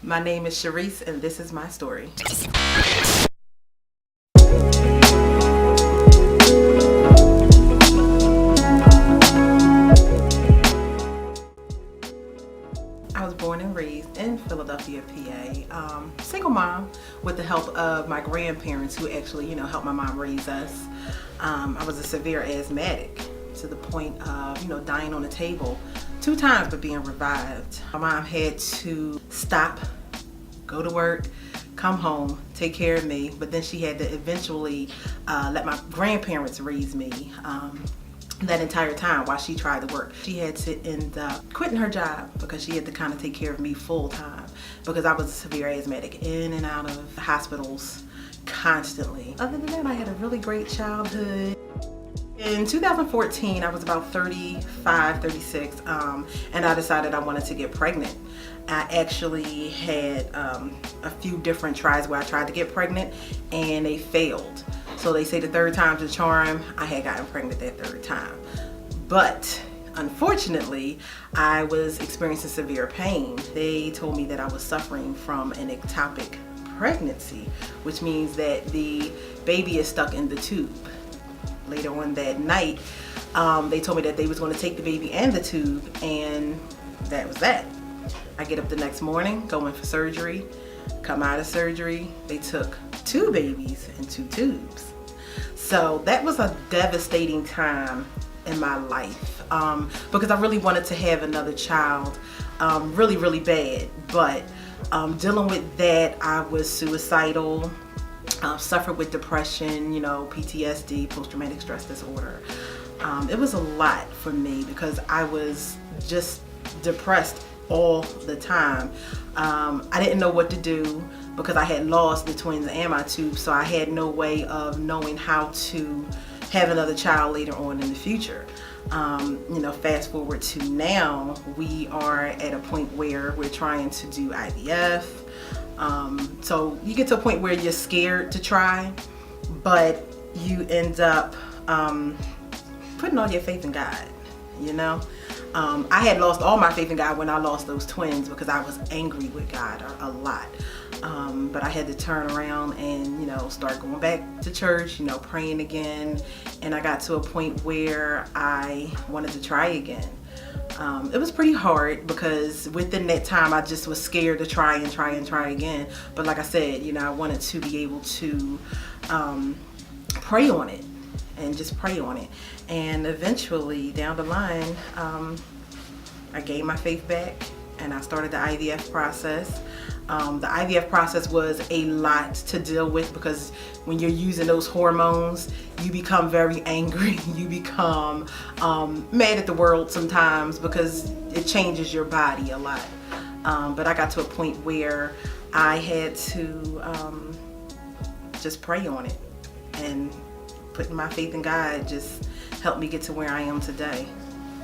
My name is Charise, and this is my story. I was born and raised in Philadelphia, PA. Single mom with the help of my grandparents who actually, helped my mom raise us. I was a severe asthmatic to the point of, dying on the table 2 times but being revived. My mom had to stop, go to work, come home, take care of me, but then she had to eventually let my grandparents raise me. That entire time while she tried to work. She had to end up quitting her job because she had to kind of take care of me full time because I was a severe asthmatic, in and out of the hospitals constantly. Other than that, I had a really great childhood. In 2014, I was about 35, 36, and I decided I wanted to get pregnant. I actually had a few different tries where I tried to get pregnant and they failed. So they say the 3rd time's a charm. I had gotten pregnant that 3rd time. But unfortunately, I was experiencing severe pain. They told me that I was suffering from an ectopic pregnancy, which means that the baby is stuck in the tube. Later on that night, they told me that they was going to take the baby and the tube, and that was that. I get up the next morning, go in for surgery, come out of surgery. They took 2 babies and 2 tubes. So that was a devastating time in my life because I really wanted to have another child really, really bad. But dealing with that, I was suicidal, suffered with depression, PTSD, post-traumatic stress disorder. It was a lot for me because I was just depressed all the time. I didn't know what to do because I had lost the twins and my tube, so I had no way of knowing how to have another child later on in the future. Fast forward to now, we are at a point where we're trying to do IVF. So you get to a point where you're scared to try, but you end up putting all your faith in God, I had lost all my faith in God when I lost those twins because I was angry with God a lot. But I had to turn around and, start going back to church, praying again. And I got to a point where I wanted to try again. It was pretty hard because within that time I just was scared to try again. But like I said, I wanted to be able to pray on it and just pray on it. And eventually down the line, I gained my faith back and I started the IVF process. The IVF process was a lot to deal with because when you're using those hormones, you become very angry. You become mad at the world sometimes because it changes your body a lot. But I got to a point where I had to just pray on it, and putting my faith in God just helped me get to where I am today.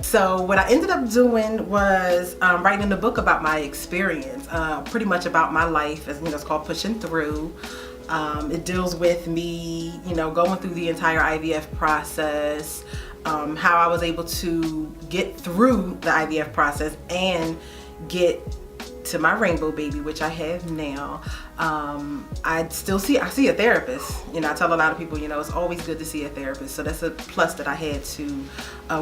So what I ended up doing was writing a book about my experience, pretty much about my life. As it's called Pushing Through. It deals with me, going through the entire IVF process, how I was able to get through the IVF process and get to my rainbow baby, which I have now. I see a therapist. I tell a lot of people, it's always good to see a therapist. So that's a plus that I had to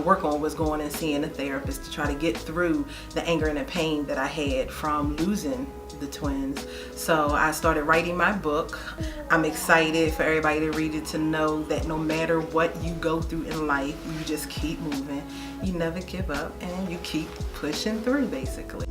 work on, was going and seeing a therapist to try to get through the anger and the pain that I had from losing the twins. So I started writing my book. I'm excited for everybody to read it, to know that no matter what you go through in life, you just keep moving. You never give up and you keep pushing through, basically.